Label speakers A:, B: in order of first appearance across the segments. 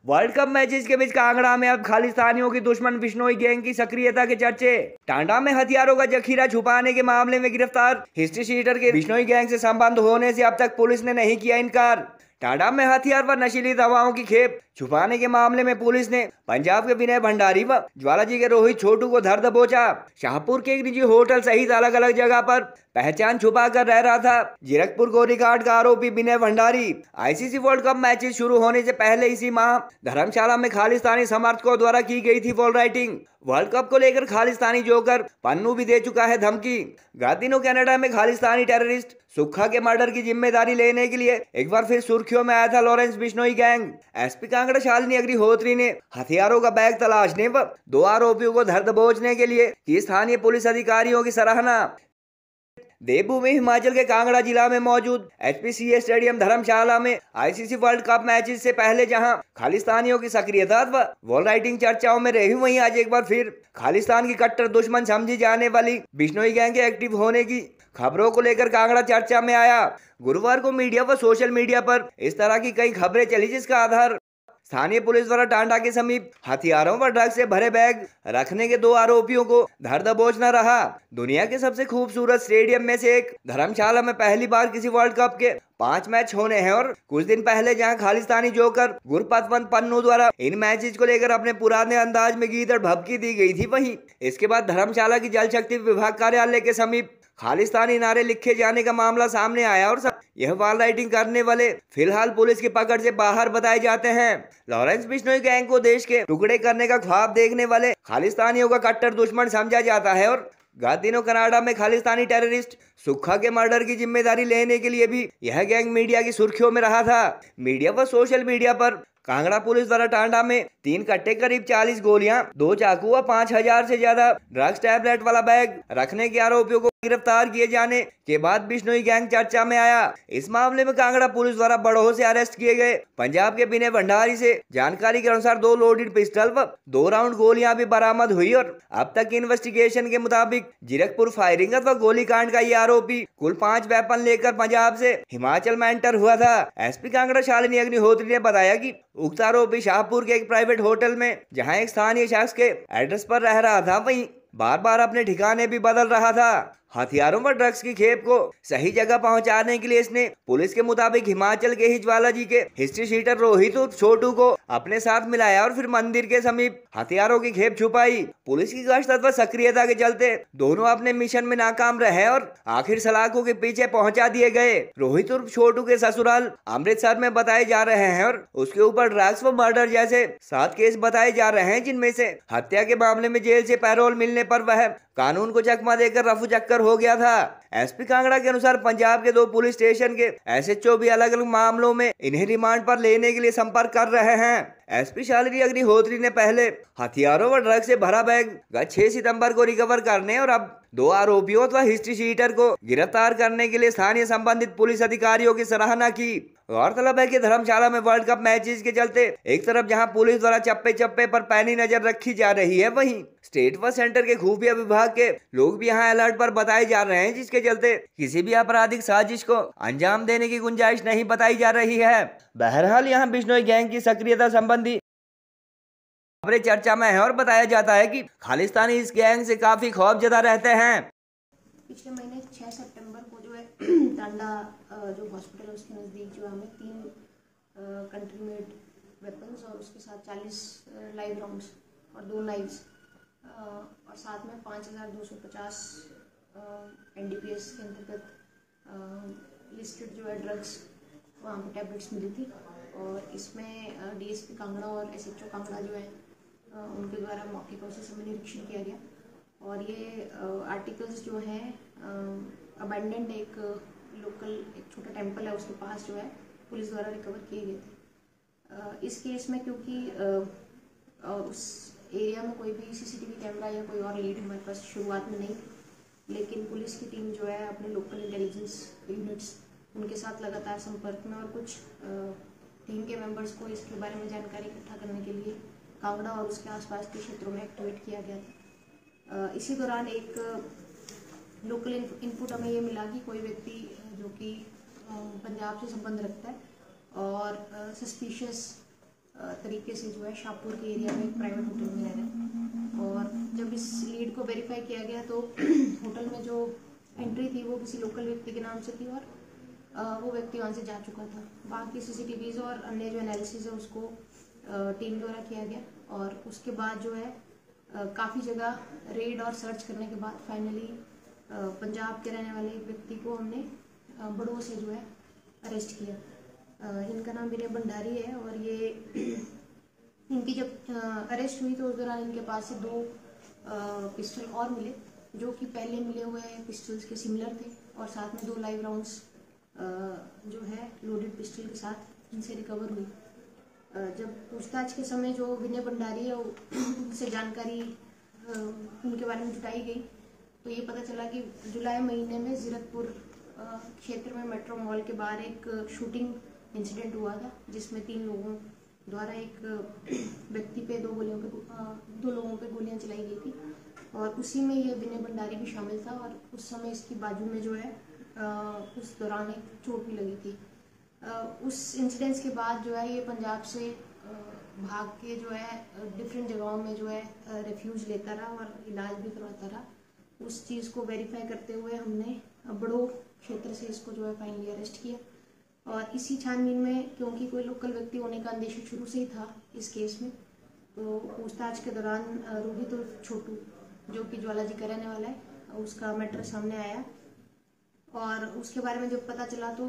A: World cup matches के बीच कांगड़ा में अब खालिस्तानियों की दुश्मन बिश्नोई गैंग की सक्रियता के चर्चे। टांडा में हथियारों का जखीरा छुपाने के मामले में गिरफ्तार हिस्ट्री शीटर के बिश्नोई गैंग से संबंध होने से अब तक पुलिस ने नहीं किया इनकार। टांडा में हथियार व नशीली दवाओं की खेप छुपाने के मामले में पुलिस ने पंजाब के विनय भंडारी व ज्वालाजी के रोहित छोटू को धर दबोचा। शाहपुर के एक निजी होटल सहित अलग अलग जगह पर पहचान छुपा कर रह रहा था जीरकपुर गोलीकांड का आरोपी Vinay Bhandari. ICC world cup matches शुरू होने से पहले इसी माह धर्मशाला में खालिस्तानी समर्थकों द्वारा की गई थी वॉल राइटिंग। वर्ल्ड कप को लेकर खालिस्तानी जोकर पन्नू भी दे चुका है धमकी। गत दिनों कनाडा में खालिस्तानी टेररिस्ट सुक्खा के मर्डर की जिम्मेदारी लेने के लिए एक बार फिर सुर्खियों में आया था Lawrence Bishnoi gang. SP Kangra Shalini Agnihotri ने हथियारों का बैग तलाशने व 2 आरोपियों को धर दबोचने के लिए की स्थानीय पुलिस अधिकारियों की सराहना। देवभूमि हिमाचल के कांगड़ा जिला में मौजूद एचपीसीए स्टेडियम धर्मशाला में आईसीसी वर्ल्ड कप मैचेस से पहले जहां खालिस्तानियों की सक्रियता व वॉल राइटिंग चर्चाओं में रही, वहीं आज एक बार फिर खालिस्तान की कट्टर दुश्मन समझी जाने वाली बिश्नोई गैंग के एक्टिव होने की खबरों को लेकर कांगड़ा चर्चा में आया। गुरुवार को मीडिया व सोशल मीडिया पर इस तरह की कई खबरें चली जिसका आधार स्थानीय पुलिस द्वारा टांडा के समीप हथियारों व ड्रग्स से भरे बैग रखने के 2 आरोपियों को धर दबोचना रहा। दुनिया के सबसे खूबसूरत स्टेडियम में से एक धर्मशाला में पहली बार किसी वर्ल्ड कप के 5 मैच होने हैं और कुछ दिन पहले जहां खालिस्तानी जोकर गुरपतवंत पन्नू द्वारा इन मैचेस को लेकर अपने पुराने अंदाज में गीत और भभकी दी गई थी, वहीं इसके बाद धर्मशाला की जल शक्ति विभाग कार्यालय के समीप खालिस्तानी नारे लिखे जाने का मामला सामने आया और यह वॉल राइटिंग करने वाले फिलहाल पुलिस की पकड़ से बाहर बताए जाते हैं। लॉरेंस बिश्नोई गैंग को देश के टुकड़े करने का ख्वाब देखने वाले खालिस्तानियों का कट्टर दुश्मन समझा जाता है और गत दिनों कनाडा में खालिस्तानी टेररिस्ट सुक्खा के मर्डर की जिम्मेदारी लेने के लिए भी यह गैंग मीडिया की सुर्खियों में रहा था। मीडिया व सोशल मीडिया पर कांगड़ा पुलिस द्वारा टांडा में 3 कट्टे करीब 40 गोलियां, 2 चाकू व 5000 से ज्यादा ड्रग्स टैबलेट वाला बैग रखने के आरोपियों को गिरफ्तार किए जाने के बाद बिश्नोई गैंग चर्चा में आया। इस मामले में कांगड़ा पुलिस द्वारा बड़ोह से अरेस्ट किए गए पंजाब के विनय भंडारी से जानकारी के अनुसार 2 लोडेड पिस्टल व 2 राउंड गोलियां भी बरामद हुई और अब तक इन्वेस्टिगेशन के मुताबिक जीरकपुर फायरिंग व गोलीकांड का ये आरोपी कुल 5 वेपन लेकर पंजाब से हिमाचल में एंटर हुआ था। एसपी कांगड़ा शालिनी अग्निहोत्री ने बताया कि उक्त आरोपी शाहपुर के एक प्राइवेट होटल में जहां एक स्थानीय शख्स के एड्रेस पर रह रहा था, वहीं बार बार अपने ठिकाने भी बदल रहा था। हथियारों व ड्रग्स की खेप को सही जगह पहुंचाने के लिए इसने पुलिस के मुताबिक हिमाचल के ही ज्वालाजी के हिस्ट्री शीटर रोहित छोटू को अपने साथ मिलाया और फिर मंदिर के समीप हथियारों की खेप छुपाई। पुलिस की गश्त व सक्रियता के चलते दोनों अपने मिशन में नाकाम रहे और आखिर सलाखों के पीछे पहुंचा दिए गए। रोहित उर्फ छोटू के ससुराल अमृतसर में बताए जा रहे हैं और उसके ऊपर ड्रग्स व मर्डर जैसे 7 केस बताए जा रहे हैं, जिनमें से हत्या के मामले में जेल से पैरोल मिलने पर वह कानून को चकमा देकर रफू चक्कर हो गया था। एसपी कांगड़ा के अनुसार पंजाब के 2 पुलिस स्टेशन के एसएचओ भी अलग अलग मामलों में इन्हें रिमांड पर लेने के लिए संपर्क कर रहे हैं। एसपी शालिनी अग्निहोत्री ने पहले हथियारों व ड्रग्स से भरा बैग गत 6 सितंबर को रिकवर करने और अब 2 आरोपियों अथवा हिस्ट्री शीटर को गिरफ्तार करने के लिए स्थानीय संबंधित पुलिस अधिकारियों की सराहना की। गौरतलब है कि धर्मशाला में वर्ल्ड कप मैचेस के चलते एक तरफ जहां पुलिस द्वारा चप्पे चप्पे पर पैनी नजर रखी जा रही है, वहीं स्टेट व सेंटर के खुफिया विभाग के लोग भी यहां अलर्ट पर बताए जा रहे हैं, जिसके चलते किसी भी आपराधिक साजिश को अंजाम देने की गुंजाइश नहीं बताई जा रही है। बहरहाल यहां बिश्नोई गैंग की सक्रियता संबंधी खबरें चर्चा में है और बताया जाता है कि खालिस्तानी इस गैंग से काफी खौफजदा रहते हैं।
B: पिछले महीने 6 सितंबर को जो है टांडा जो हॉस्पिटल है उसके नज़दीक जो हमें 3 कंट्री मेड वेपन्स और उसके साथ 40 लाइव राउंड्स और 2 नाइव्स और साथ में 5250 एनडीपीएस के अंतर्गत लिस्टेड जो है ड्रग्स वहाँ पर टैबलेट्स मिली थी। और इसमें डीएसपी कांगड़ा और एसएचओ कांगड़ा जो है उनके द्वारा मौके पर उसे समय निरीक्षण किया गया और ये आर्टिकल्स जो हैं अबेंडेंड एक लोकल एक छोटा टेंपल है उसके पास जो है पुलिस द्वारा रिकवर किए गए थे। इस केस में क्योंकि उस एरिया में कोई भी सीसीटीवी कैमरा या कोई और लीड हमारे पास शुरुआत में नहीं, लेकिन पुलिस की टीम जो है अपने लोकल इंटेलिजेंस यूनिट्स उनके साथ लगातार संपर्क में और कुछ टीम के मेंबर्स को इसके बारे में जानकारी इकट्ठा करने के लिए कांगड़ा और उसके आसपास के क्षेत्रों में एक्टिवेट किया गया था। इसी दौरान एक लोकल इनपुट हमें ये मिला कि कोई व्यक्ति जो कि पंजाब से संबंध रखता है और सस्पिशियस तरीके से जो है शाहपुर के एरिया में एक प्राइवेट होटल में रह रहे हैं। और जब इस लीड को वेरीफाई किया गया तो होटल में जो एंट्री थी वो किसी लोकल व्यक्ति के नाम से थी और वो व्यक्ति वहाँ से जा चुका था। बाकी CCTVs और अन्य जो एनालिसिस है उसको टीम द्वारा किया गया और उसके बाद जो है काफ़ी जगह रेड और सर्च करने के बाद फाइनली पंजाब के रहने वाले एक व्यक्ति को हमने बड़ों से जो है अरेस्ट किया। इनका नाम विनय भंडारी है और ये इनकी जब अरेस्ट हुई तो उस दौरान इनके पास से 2 पिस्टल और मिले जो कि पहले मिले हुए पिस्टल्स के सिमिलर थे और साथ में 2 लाइव राउंड्स जो है लोडेड पिस्टल के साथ इनसे रिकवर हुई। जब पूछताछ के समय जो विनय भंडारी है उनसे जानकारी उनके बारे में जुटाई गई तो ये पता चला कि जुलाई महीने में जीरकपुर क्षेत्र में मेट्रो मॉल के बाहर एक शूटिंग इंसिडेंट हुआ था जिसमें 3 लोगों द्वारा एक व्यक्ति पे 2 लोगों पे गोलियां चलाई गई थी और उसी में ये विनय भंडारी भी शामिल था और उस समय इसकी बाजू में जो है उस दौरान एक चोट भी लगी थी। उस इंसिडेंट्स के बाद जो है ये पंजाब से भाग के जो है डिफरेंट जगहों में जो है रेफ्यूज लेता रहा और इलाज भी करवाता रहा। उस चीज़ को वेरीफाई करते हुए हमने बड़ों क्षेत्र से इसको जो है फाइनली अरेस्ट किया और इसी छानबीन में क्योंकि कोई लोकल व्यक्ति होने का अंदेशा शुरू से ही था इस केस में तो पूछताछ के दौरान रोहित और छोटू जो कि ज्वाला जी का रहने वाला है उसका मैटर सामने आया और उसके बारे में जब पता चला तो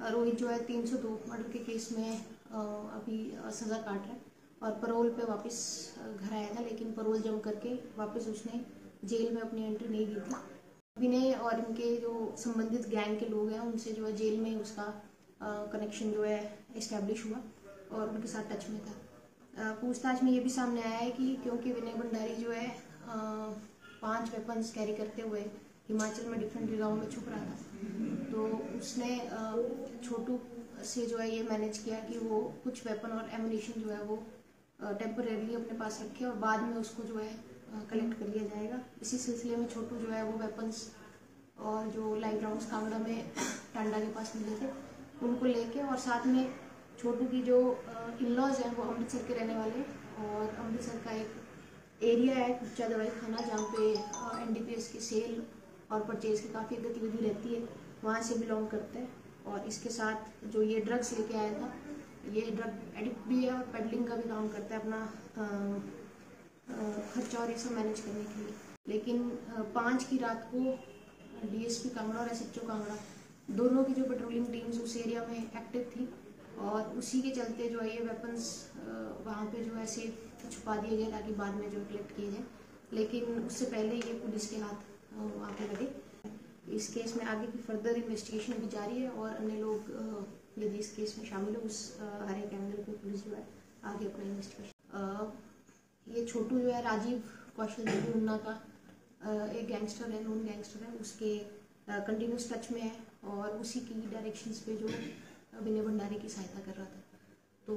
B: रोहित जो है 302 मर्डर के केस में अभी सज़ा काट रहा है और पैरोल पे वापस घर आया था लेकिन पैरोल जम करके वापस उसने जेल में अपनी एंट्री नहीं दी थी। विनय और इनके जो संबंधित गैंग के लोग हैं उनसे जो है जेल में उसका कनेक्शन जो है इस्टेब्लिश हुआ और उनके साथ टच में था। पूछताछ में ये भी सामने आया है कि क्योंकि विनय भंडारी जो है 5 वेपन्स कैरी करते हुए हिमाचल में डिफरेंट जगहों में छुप रहा था तो उसने छोटू से जो है ये मैनेज किया कि वो कुछ वेपन और एमुनिशन जो है वो टेम्परेरीली अपने पास रखे और बाद में उसको जो है कलेक्ट कर लिया जाएगा। इसी सिलसिले में छोटू जो है वो वेपन्स और जो लाइव राउंड्स कांगड़ा में टांडा के पास मिले थे उनको लेके और साथ में छोटू की जो इन-लॉज हैं वो अमृतसर के रहने वाले और अमृतसर का एक एरिया है कुच्चा दवाई खाना जहाँ पे NDPS की सेल और परचेज की काफ़ी गतिविधि रहती है वहाँ से बिलोंग करते हैं और इसके साथ जो ये ड्रग्स लेके आया था ये ड्रग एडिक्ट भी है और पेडलिंग का भी काम करता है अपना खर्चा और ये सब मैनेज करने के लिए। लेकिन 5 की रात को DSP कांगड़ा और SHO कांगड़ा दोनों की जो पेट्रोलिंग टीम्स उस एरिया में एक्टिव थी और उसी के चलते जो है ये वेपन्स वहाँ पे जो है सेफ छुपा दिए गए ताकि बाद में जो कलेक्ट किए जाए लेकिन उससे पहले ये पुलिस के हाथ वहाँ पे लगे। इस केस में आगे की फर्दर इन्वेस्टिगेशन भी जारी है और अन्य लोग यदि इस केस में शामिल हो उस हर एक एंगल पे पुलिस जो है आगे अपना इन्वेस्टिगेशन। ये छोटू जो है राजीव कौशल जो उन्ना का एक गैंगस्टर है नॉन गैंगस्टर है उसके कंटिन्यूस टच में है और उसी की डायरेक्शंस पे जो विनय भंडारी की सहायता कर रहा था तो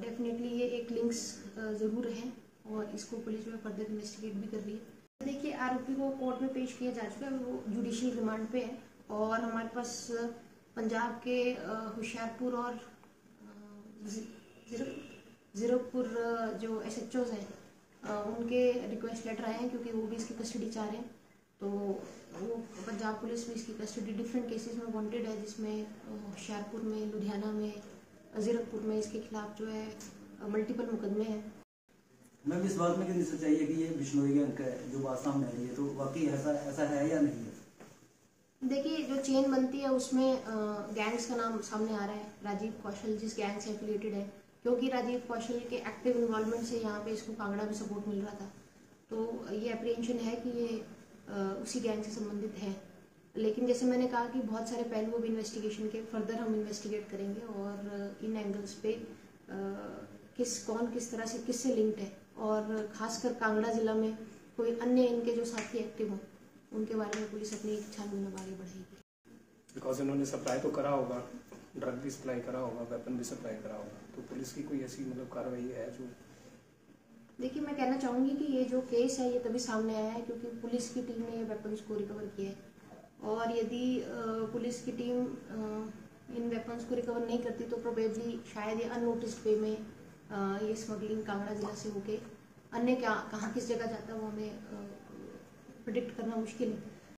B: डेफिनेटली ये एक लिंक्स ज़रूर हैं और इसको पुलिस जो है फर्दर इन्वेस्टिगेट भी कर रही है। देखिए आरोपी को कोर्ट में पेश किया जा चुका है वो जुडिशियल रिमांड पे है और हमारे पास पंजाब के होशियारपुर और जीरकपुर जो SHOs हैं उनके रिक्वेस्ट लेटर आए हैं क्योंकि वो भी इसकी कस्टडी चाह रहे हैं तो वो पंजाब पुलिस में इसकी कस्टडी डिफरेंट केसेस में वांटेड है जिसमें होशियारपुर में लुधियाना में जीरकपुर में इसके खिलाफ जो है मल्टीपल मुकदमे हैं।
C: मैम इस बात में कितनी सच्चाई है कि ये बिश्नोई गैंग का जो बात सामने आई है तो वाकई ऐसा है या नहीं है?
B: देखिए जो चेन बनती है उसमें गैंग्स का नाम सामने आ रहा है राजीव कौशल जिस गैंग से एफिलिएटेड है क्योंकि राजीव कौशल के एक्टिव इन्वॉल्वमेंट से यहाँ पे इसको कांगड़ा में सपोर्ट मिल रहा था तो ये अप्रीहेंशन है कि ये उसी गैंग से संबंधित है। लेकिन जैसे मैंने कहा कि बहुत सारे पहलू भी इन्वेस्टिगेशन के फर्दर हम इन्वेस्टिगेट करेंगे और इन एंगल्स पे कौन किस तरह से किससे लिंक्ड है और खासकर कांगड़ा जिला में कोई अन्य इनके जो साथी एक्टिव हों उनके बारे में पुलिस अपनी छानबीन आगे बढ़ाएगी।
D: बिकॉज इन्होंने सप्लाई तो करा होगा, ड्रग भी सप्लाई करा होगा, वेपन भी सप्लाई करा होगा, तो पुलिस की कोई ऐसी मतलब कार्रवाई है जो?
B: देखिए मैं कहना चाहूँगी कि ये जो केस है ये तभी सामने आया है क्योंकि पुलिस की टीम ने ये वेपन्स को रिकवर किया है और यदि पुलिस की टीम इन वेपन्स को रिकवर नहीं करती तो प्रोबेबली शायद ये अननोटिस्ड वे में ये स्मगलिंग कांगड़ा जिला से होके अन्य क्या कहाँ किस जगह जाता है वो हमें प्रिडिक्ट करना मुश्किल है।